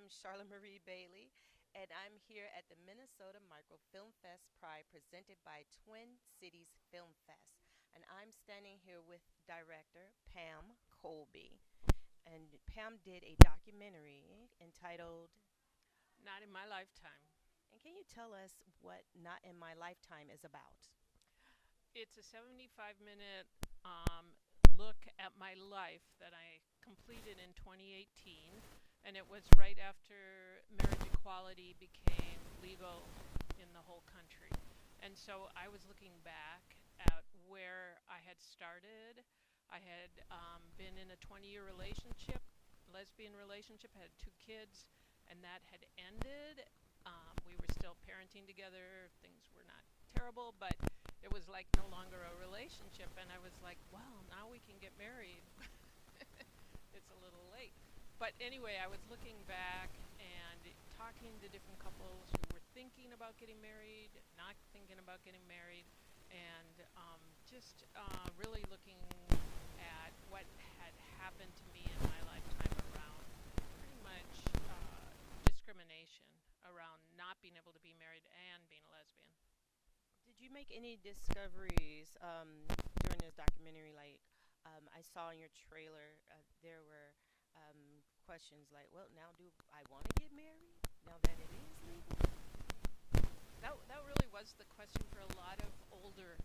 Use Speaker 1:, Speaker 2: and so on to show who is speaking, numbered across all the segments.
Speaker 1: I'm Charlotte Marie Bailey, and I'm here at the Minnesota Micro Film Fest Pride presented by Twin Cities Film Fest. And I'm standing here with director Pam Colby. And Pam did a documentary entitled,
Speaker 2: Not in my lifetime.
Speaker 1: and can you tell us what Not in My Lifetime is about?
Speaker 2: It's a 75-minute look at my life that I completed in 2018, and it was right after marriage equality became legal in the whole country. And so I was looking back at where I had started. I had been in a 20-year relationship, lesbian relationship, had two kids, and that had ended. We were still parenting together. Things were not terrible, but it was like no longer a relationship. And I was like, well, now we can get married. It's a little late. But anyway, I was looking back and talking to different couples who were thinking about getting married, not thinking about getting married, and just really looking at what had happened to me in my lifetime around pretty much discrimination around not being able to be married and being a lesbian.
Speaker 1: Did you make any discoveries during this documentary? I saw in your trailer, there were questions like, well, now do I want to get married now that it is legal?
Speaker 2: That really was the question for a lot of older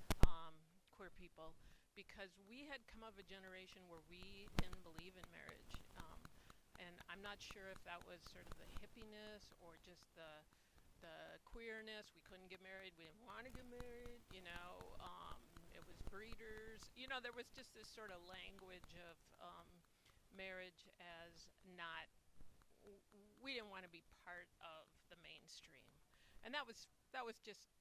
Speaker 2: queer people, because we had come of a generation where we didn't believe in marriage. And I'm not sure if that was sort of the hippiness or just the queerness. We couldn't get married. We didn't want to get married. It was breeders. There was just this sort of language of marriage as not. We didn't want to be part of the mainstream, and that was just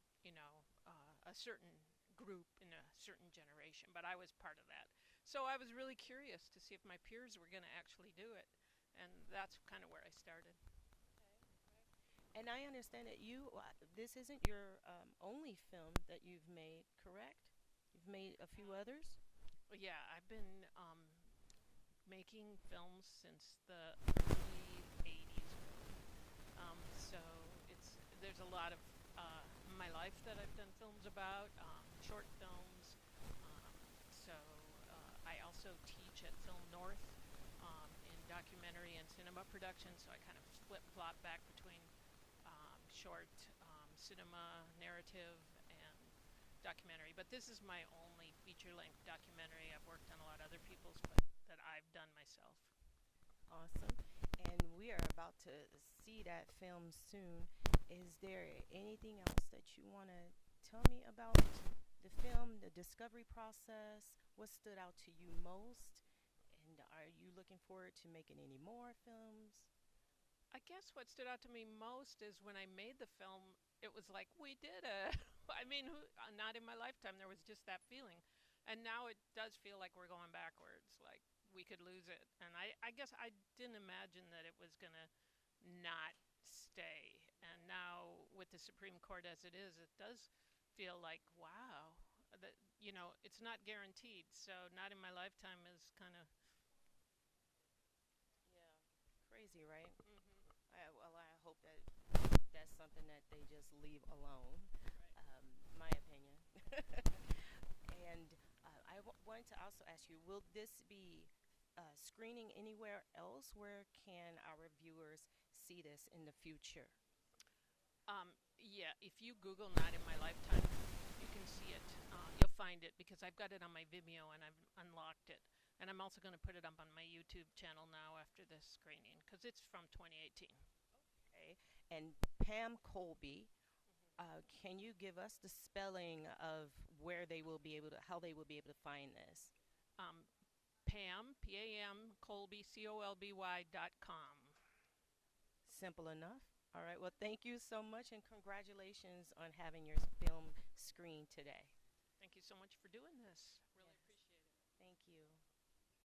Speaker 2: a certain group in a certain generation. But I was part of that, so I was really curious to see if my peers were going to actually do it, and that's kind of where I started.
Speaker 1: And I understand that this isn't your only film that you've made, correct? You've made a few others?
Speaker 2: Well, yeah, I've been making films since the early 80s, really. So there's a lot of my life that I've done films about, short films. So I also teach at Film North in documentary and cinema production. So I kind of flip flop back between short cinema, narrative, and documentary. But this is my only feature length documentary. I've worked on a lot of other people's, but that I've done myself.
Speaker 1: Awesome. And we are about to see that film soon. Is there anything else that you want to tell me about the film, the discovery process? What stood out to you most? And are you looking forward to making any more films?
Speaker 2: I guess what stood out to me most is when I made the film, it was like, we did it. I mean, not in my lifetime, there was just that feeling. And now it does feel like we're going backwards, like we could lose it. And I guess I didn't imagine that it was going to not stay. And now, with the Supreme Court as it is, it does feel like, wow, it's not guaranteed. So, not in my lifetime is kind of.
Speaker 1: Yeah, crazy, right?
Speaker 2: Mm-hmm.
Speaker 1: Well, I hope that that's something that they just leave alone.
Speaker 2: Right.
Speaker 1: My opinion. And wanted to also ask you, will this be screening anywhere else? Where can our viewers see this in the future?
Speaker 2: Yeah, if you Google "Not in My Lifetime," you can see it. You'll find it because I've got it on my Vimeo and I've unlocked it. And I'm also going to put it up on my YouTube channel now after this screening because it's from 2018.
Speaker 1: Okay. And Pam Colby, can you give us the spelling of where they will be able to, how they will be able to find this?
Speaker 2: Um, Pam, Pam, Colby, COLBY.com.
Speaker 1: Simple enough. All right. Well, thank you so much, and congratulations on having your film screened today.
Speaker 2: Thank you so much for doing this.